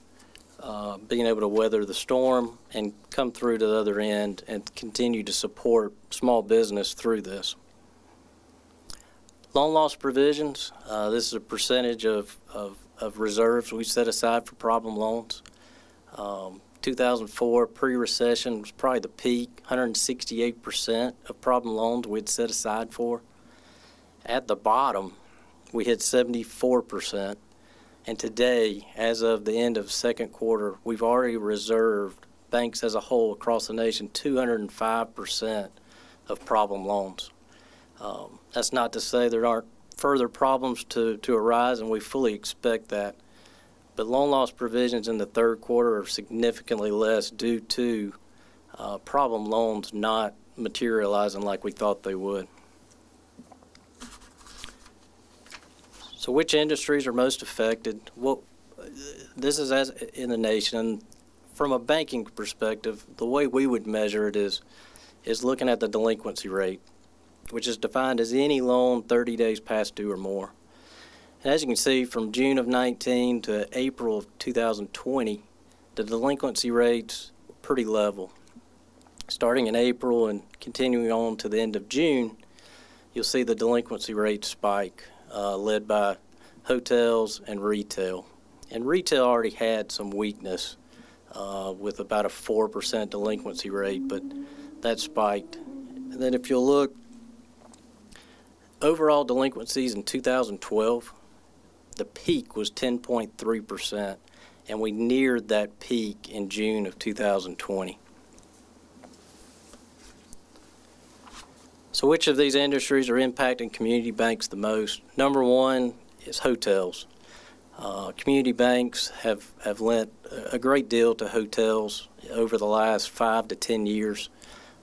being able to weather the storm and come through to the other end and continue to support small business through this. Loan loss provisions, this is a percentage of reserves we set aside for problem loans. 2004, pre-recession, was probably the peak, 168% of problem loans we'd set aside for. At the bottom, we hit 74%. And today, as of the end of second quarter, we've already reserved, banks as a whole across the nation, 205% of problem loans. That's not to say there aren't further problems to arise, and we fully expect that. But loan loss provisions in the third quarter are significantly less due to problem loans not materializing like we thought they would. So which industries are most affected? Well, this is as in the nation. From a banking perspective, the way we would measure it is looking at the delinquency rate, which is defined as any loan 30 days past due or more. And as you can see, from June of 19 to April of 2020, the delinquency rates were pretty level. Starting in April and continuing on to the end of June, you'll see the delinquency rates spike, led by hotels and retail. And retail already had some weakness with about a 4% delinquency rate, but that spiked. And then if you'll look, overall delinquencies in 2012, the peak was 10.3%, and we neared that peak in June of 2020. So which of these industries are impacting community banks the most? Number one is hotels. Community banks have lent a great deal to hotels over the last 5 to 10 years.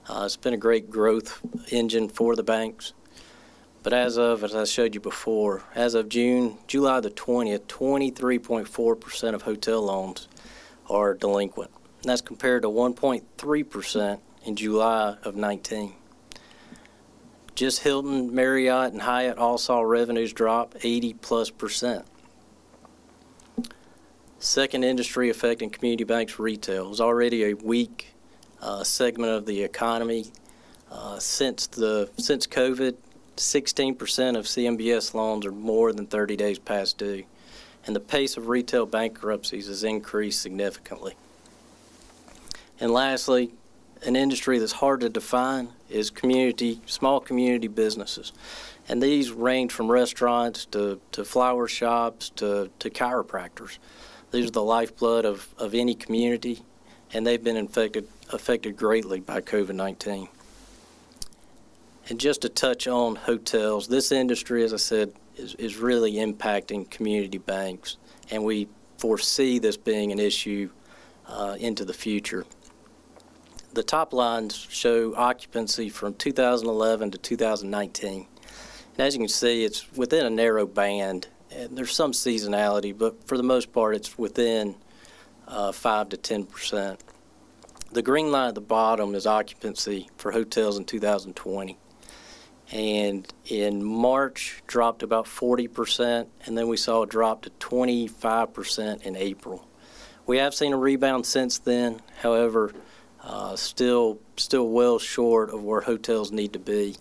It's been a great growth engine for the banks. But as I showed you before, as of July the 20th, 23.4% of hotel loans are delinquent. And that's compared to 1.3% in July of 19. Just Hilton, Marriott, and Hyatt all saw revenues drop 80+%. Second industry affecting community banks, retail, is already a weak segment of the economy. Since COVID, 16% of CMBS loans are more than 30 days past due, and the pace of retail bankruptcies has increased significantly. And lastly, an industry that's hard to define is small community businesses. And these range from restaurants to flower shops to chiropractors. These are the lifeblood of any community, and they've been affected greatly by COVID-19. And just to touch on hotels, this industry, as I said, is really impacting community banks, and we foresee this being an issue into the future. The top lines show occupancy from 2011 to 2019. And as you can see, it's within a narrow band, and there's some seasonality, but for the most part, it's within 5 to 10%. The green line at the bottom is occupancy for hotels in 2020. And in March, dropped about 40%, and then we saw a drop to 25% in April. We have seen a rebound since then, however, still well short of where hotels need to be.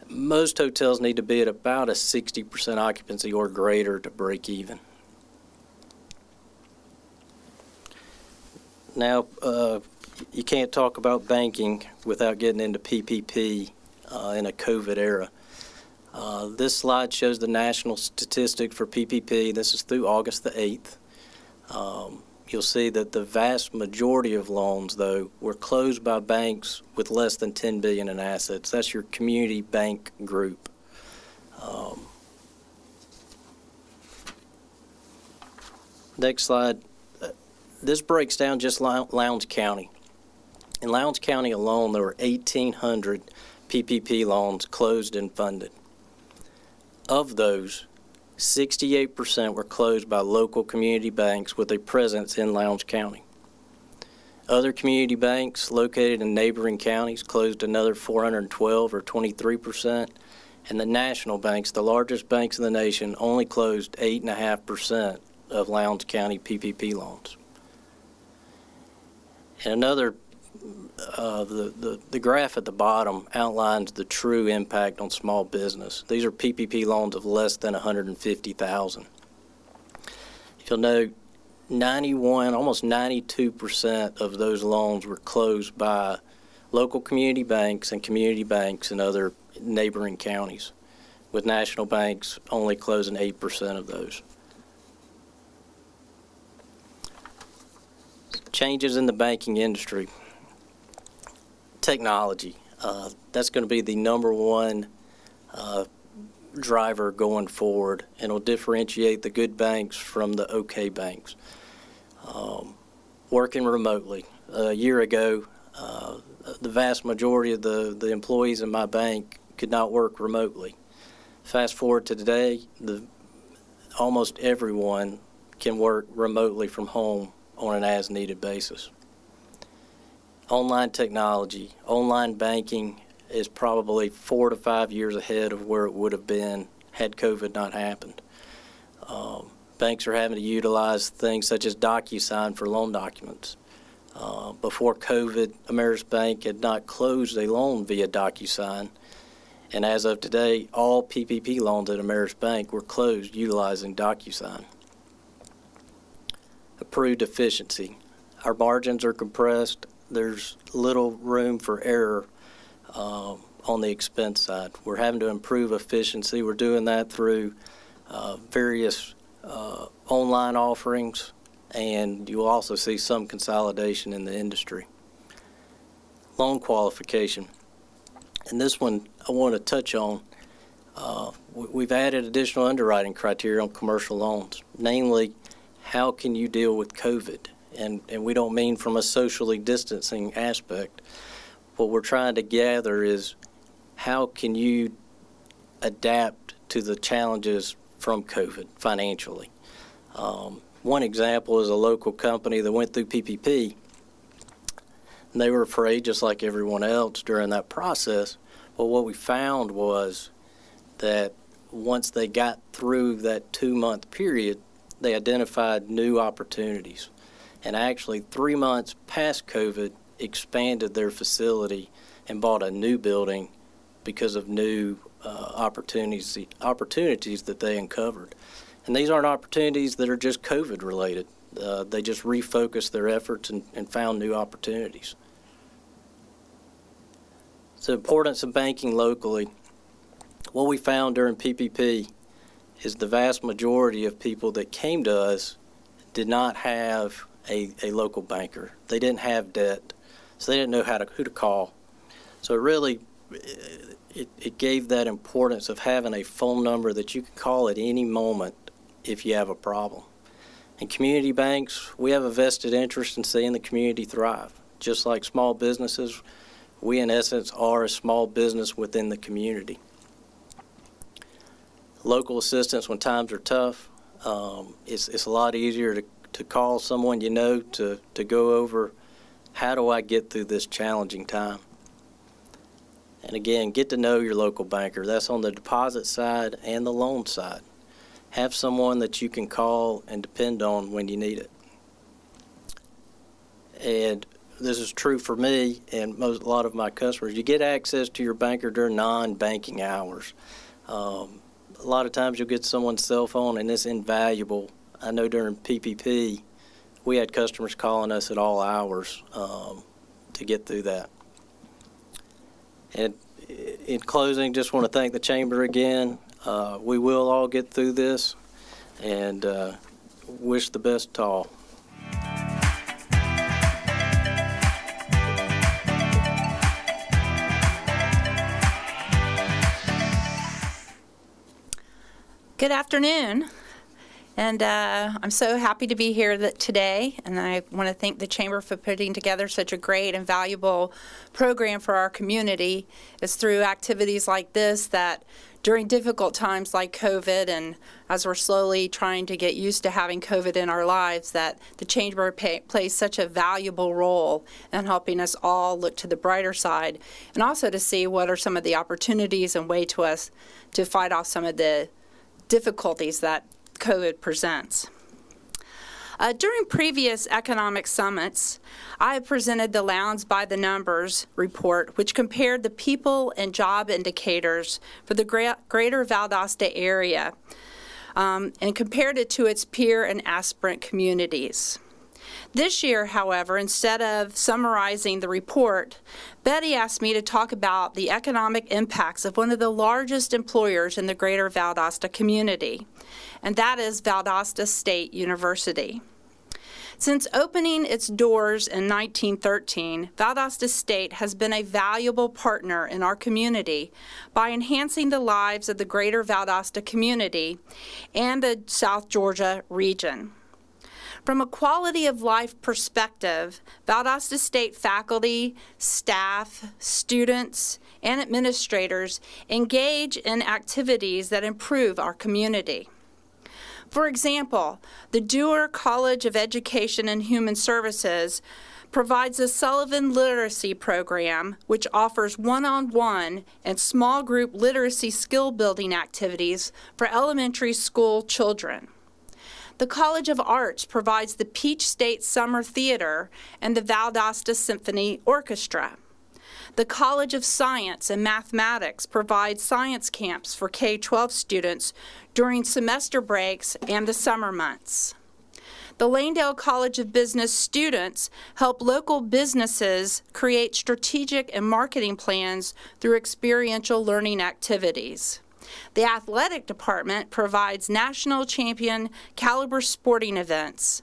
Most hotels need to be at about a 60% occupancy or greater to break even. Now, you can't talk about banking without getting into PPP in a COVID era. This slide shows the national statistics for PPP. This is through August the 8th. You'll see that the vast majority of loans, though, were closed by banks with less than $10 billion in assets. That's your community bank group. Next slide. This breaks down just Lowndes County. In Lowndes County alone, there were 1,800 PPP loans closed and funded. Of those, 68% were closed by local community banks with a presence in Lowndes County. Other community banks located in neighboring counties closed another 412, or 23%, and the national banks, the largest banks in the nation, only closed 8.5% of Lowndes County PPP loans. And another the graph at the bottom outlines the true impact on small business. These are PPP loans of less than $150,000. If you'll note, almost 92% of those loans were closed by local community banks in other neighboring counties, with national banks only closing 8% of those. Changes in the banking industry. Technology. That's going to be the number one driver going forward, and will differentiate the good banks from the okay banks. Working remotely. A year ago, the vast majority of the employees in my bank could not work remotely. Fast forward to today, almost everyone can work remotely from home on an as-needed basis. Online technology, online banking is probably 4 to 5 years ahead of where it would have been had COVID not happened. Banks are having to utilize things such as DocuSign for loan documents. Before COVID, Ameris Bank had not closed a loan via DocuSign, and as of today, all PPP loans at Ameris Bank were closed utilizing DocuSign. Approved efficiency. Our margins are compressed. There's little room for error on the expense side. We're having to improve efficiency. We're doing that through various online offerings, and you'll also see some consolidation in the industry. Loan qualification. And this one I want to touch on. We've added additional underwriting criteria on commercial loans, namely, how can you deal with COVID? And we don't mean from a socially distancing aspect. What we're trying to gather is how can you adapt to the challenges from COVID financially. One example is a local company that went through PPP. And they were afraid, just like everyone else, during that process. But what we found was that once they got through that 2-month period, they identified new opportunities. And actually, 3 months past COVID, expanded their facility and bought a new building because of new opportunities that they uncovered. And these aren't opportunities that are just COVID related. They just refocused their efforts and found new opportunities. So, the importance of banking locally. What we found during PPP is the vast majority of people that came to us did not have a local banker. They didn't have debt, so they didn't know who to call. So it really it gave that importance of having a phone number that you can call at any moment if you have a problem. And community banks, we have a vested interest in seeing the community thrive. Just like small businesses, we in essence are a small business within the community. Local assistance when times are tough, it's a lot easier to call someone you know to go over, how do I get through this challenging time? And again, get to know your local banker. That's on the deposit side and the loan side. Have someone that you can call and depend on when you need it. And this is true for me and a lot of my customers. You get access to your banker during non-banking hours. A lot of times you'll get someone's cell phone, and it's invaluable. I know during PPP, we had customers calling us at all hours to get through that. And in closing, just want to thank the Chamber again. We will all get through this, and wish the best to all. Good afternoon, and I'm so happy to be here today, and I want to thank the Chamber for putting together such a great and valuable program for our community. It's through activities like this that during difficult times like COVID, and as we're slowly trying to get used to having COVID in our lives, that the Chamber plays such a valuable role in helping us all look to the brighter side, and also to see what are some of the opportunities and ways to us to fight off some of the difficulties that COVID presents. During previous economic summits, I have presented the Lowndes by the Numbers report, which compared the people and job indicators for the greater Valdosta area and compared it to its peer and aspirant communities. This year, however, instead of summarizing the report, Betty asked me to talk about the economic impacts of one of the largest employers in the greater Valdosta community, and that is Valdosta State University. Since opening its doors in 1913, Valdosta State has been a valuable partner in our community by enhancing the lives of the greater Valdosta community and the South Georgia region. From a quality of life perspective, Valdosta State faculty, staff, students, and administrators engage in activities that improve our community. For example, the Dewar College of Education and Human Services provides the Sullivan Literacy Program, which offers one-on-one and small group literacy skill building activities for elementary school children. The College of Arts provides the Peach State Summer Theater and the Valdosta Symphony Orchestra. The College of Science and Mathematics provides science camps for K-12 students during semester breaks and the summer months. The Lanedale College of Business students help local businesses create strategic and marketing plans through experiential learning activities. The athletic department provides national champion caliber sporting events,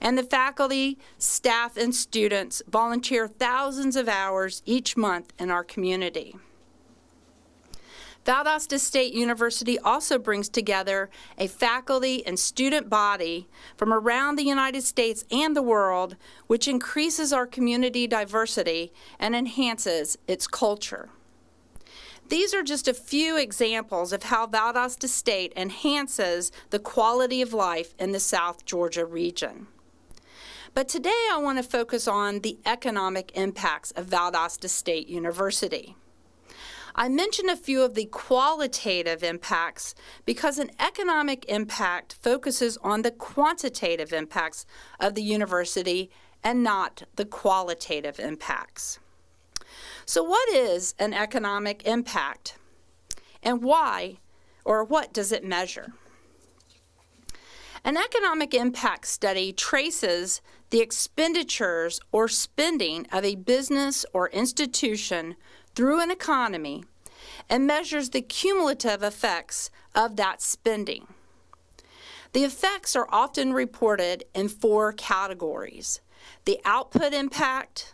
and the faculty, staff, and students volunteer thousands of hours each month in our community. Valdosta State University also brings together a faculty and student body from around the United States and the world, which increases our community diversity and enhances its culture. These are just a few examples of how Valdosta State enhances the quality of life in the South Georgia region. But today I want to focus on the economic impacts of Valdosta State University. I mentioned a few of the qualitative impacts because an economic impact focuses on the quantitative impacts of the university and not the qualitative impacts. So what is an economic impact, and why or what does it measure? An economic impact study traces the expenditures or spending of a business or institution through an economy and measures the cumulative effects of that spending. The effects are often reported in 4 categories: the output impact,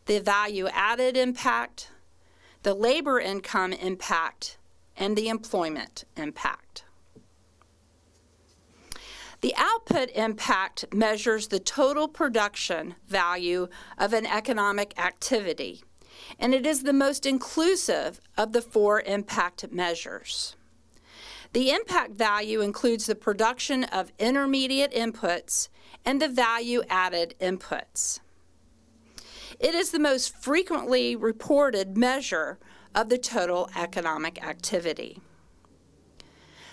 the value-added impact, the labor income impact, and the employment impact. The output impact measures the total production value of an economic activity, and it is the most inclusive of the 4 impact measures. The impact value includes the production of intermediate inputs and the value-added inputs. It is the most frequently reported measure of the total economic activity.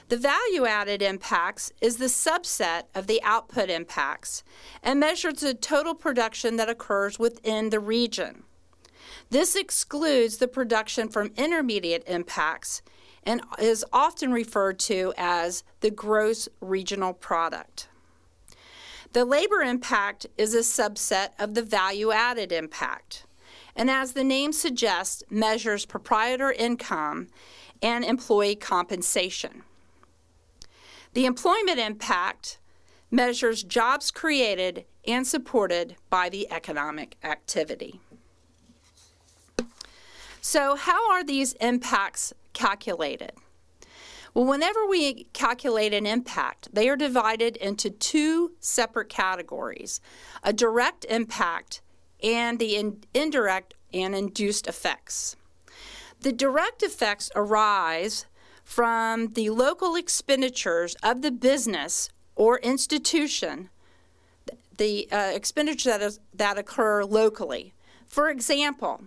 The value-added impacts is the subset of the output impacts and measures the total production that occurs within the region. This excludes the production from intermediate impacts and is often referred to as the gross regional product. The labor impact is a subset of the value-added impact, and as the name suggests, measures proprietor income and employee compensation. The employment impact measures jobs created and supported by the economic activity. So how are these impacts calculated? Well, whenever we calculate an impact, they are divided into 2 separate categories, a direct impact and the indirect and induced effects. The direct effects arise from the local expenditures of the business or institution, the expenditures that occur locally. For example,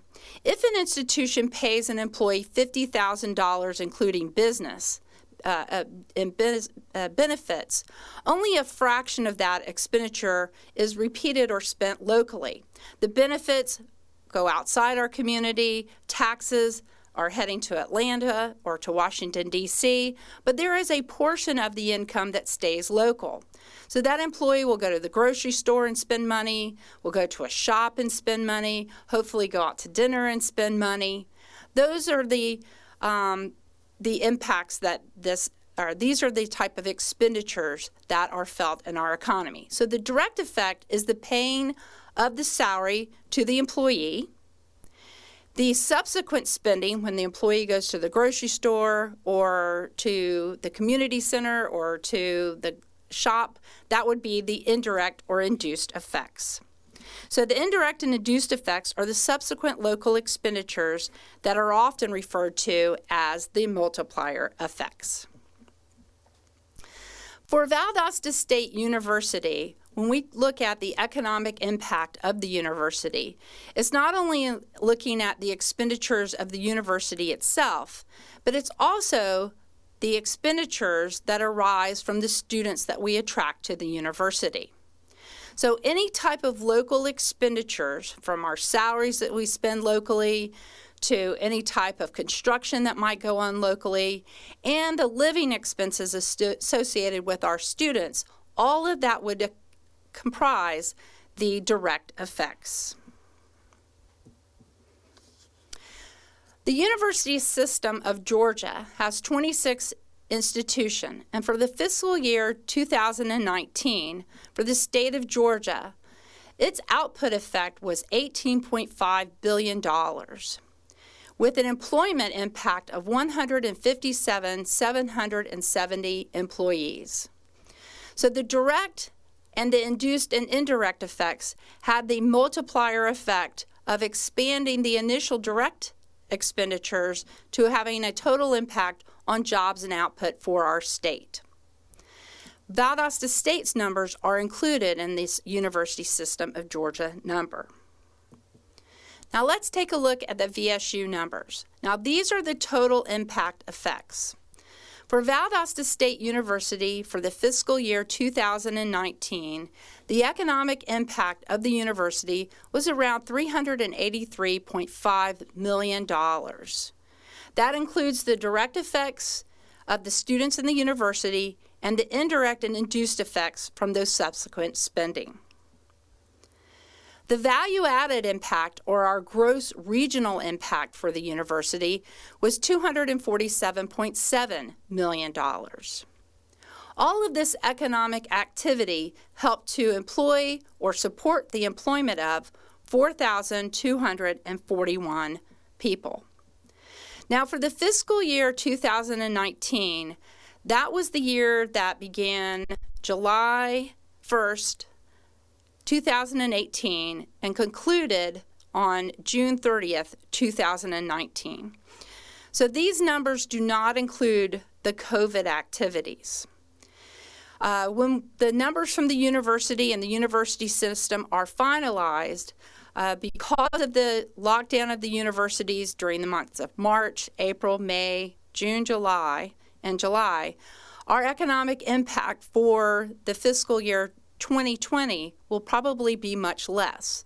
if an institution pays an employee $50,000 including benefits, only a fraction of that expenditure is repeated or spent locally. The benefits go outside our community, taxes are heading to Atlanta or to Washington, D.C., but there is a portion of the income that stays local. So that employee will go to the grocery store and spend money, will go to a shop and spend money, hopefully go out to dinner and spend money. Those are the impacts that these are the type of expenditures that are felt in our economy. So the direct effect is the paying of the salary to the employee. The subsequent spending, when the employee goes to the grocery store or to the community center or to the shop, that would be the indirect or induced effects. So the indirect and induced effects are the subsequent local expenditures that are often referred to as the multiplier effects. For Valdosta State University, when we look at the economic impact of the university, it's not only looking at the expenditures of the university itself, but it's also the expenditures that arise from the students that we attract to the university. So any type of local expenditures, from our salaries that we spend locally to any type of construction that might go on locally, and the living expenses associated with our students, all of that would comprise the direct effects. The University System of Georgia has 26 institutions, and for the fiscal year 2019, for the state of Georgia, its output effect was $18.5 billion, with an employment impact of 157,770 employees. So the direct and the induced and indirect effects had the multiplier effect of expanding the initial direct expenditures to having a total impact on jobs and output for our state. Valdosta State's numbers are included in this University System of Georgia number. Now let's take a look at the VSU numbers. Now these are the total impact effects. For Valdosta State University for the fiscal year 2019, the economic impact of the university was around $383.5 million. That includes the direct effects of the students in the university and the indirect and induced effects from those subsequent spending. The value-added impact, or our gross regional impact for the university, was $247.7 million. All of this economic activity helped to employ or support the employment of 4,241 people. Now, for the fiscal year 2019, that was the year that began July 1st, 2018, and concluded on June 30th, 2019. So these numbers do not include the COVID activities. When the numbers from the university and the university system are finalized, because of the lockdown of the universities during the months of March, April, May, June, July, our economic impact for the fiscal year 2020 will probably be much less.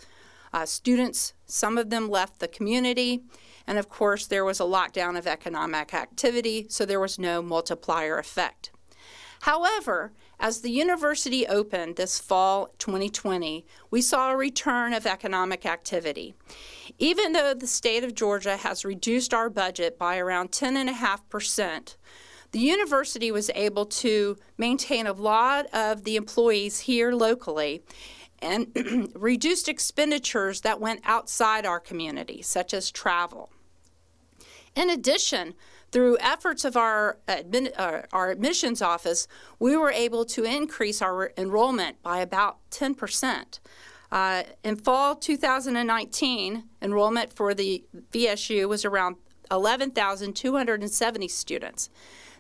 Students, some of them left the community, and of course there was a lockdown of economic activity, so there was no multiplier effect. However, as the university opened this fall 2020, we saw a return of economic activity. Even though the state of Georgia has reduced our budget by around 10.5%, the university was able to maintain a lot of the employees here locally and reduced expenditures that went outside our community, such as travel. In addition, through efforts of our admissions office, we were able to increase our enrollment by about 10%. In fall 2019, enrollment for the VSU was around 11,270 students.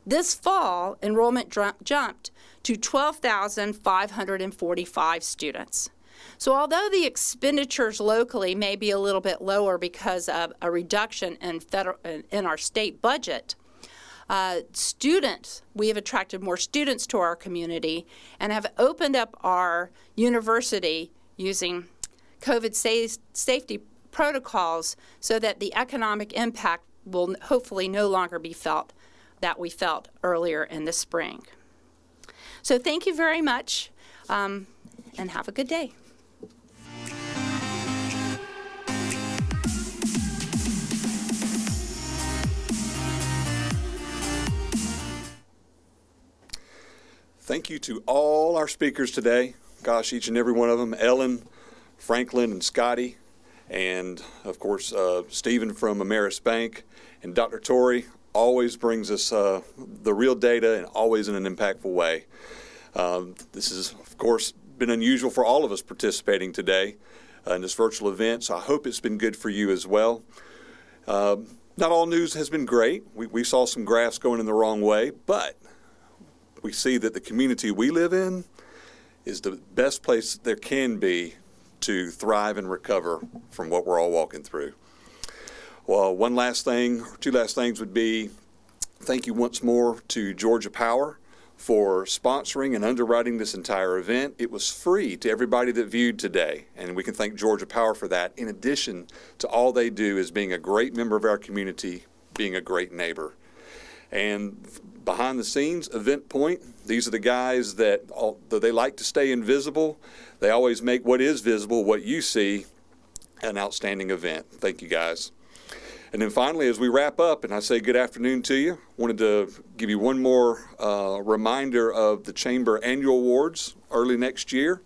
This fall, enrollment jumped to 12,545 students. So although the expenditures locally may be a little bit lower because of a reduction in our state budget, we have attracted more students to our community and have opened up our university using COVID safety protocols so that the economic impact will hopefully no longer be felt that we felt earlier in the spring. So thank you very much, and have a good day. Thank you to all our speakers today. Gosh, each and every one of them, Ellen, Franklin, and Scottie, and of course, Stephen from Ameris Bank, and Dr. Tori always brings us the real data and always in an impactful way. This has, of course, been unusual for all of us participating today in this virtual event, so I hope it's been good for you as well. Not all news has been great. We saw some graphs going in the wrong way, but we see that the community we live in is the best place there can be to thrive and recover from what we're all walking through. Well, two last things would be thank you once more to Georgia Power for sponsoring and underwriting this entire event. It was free to everybody that viewed today, and we can thank Georgia Power for that, in addition to all they do as being a great member of our community, being a great neighbor. And behind the scenes, Event Point, these are the guys that, though they like to stay invisible, they always make what is visible, what you see, an outstanding event. Thank you, guys. And then finally, as we wrap up, and I say good afternoon to you, wanted to give you one more reminder of the Chamber Annual Awards early next year,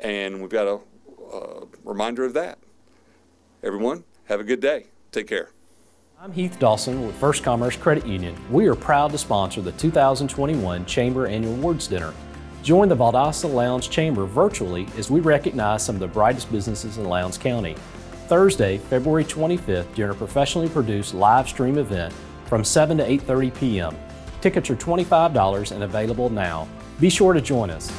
and we've got a reminder of that. Everyone, have a good day. Take care. I'm Heath Dawson with First Commerce Credit Union. We are proud to sponsor the 2021 Chamber Annual Awards Dinner. Join the Valdosta Lowndes Chamber virtually as we recognize some of the brightest businesses in Lowndes County. Thursday, February 25th, during a professionally produced live stream event from 7 to 8:30 p.m. Tickets are $25 and available now. Be sure to join us.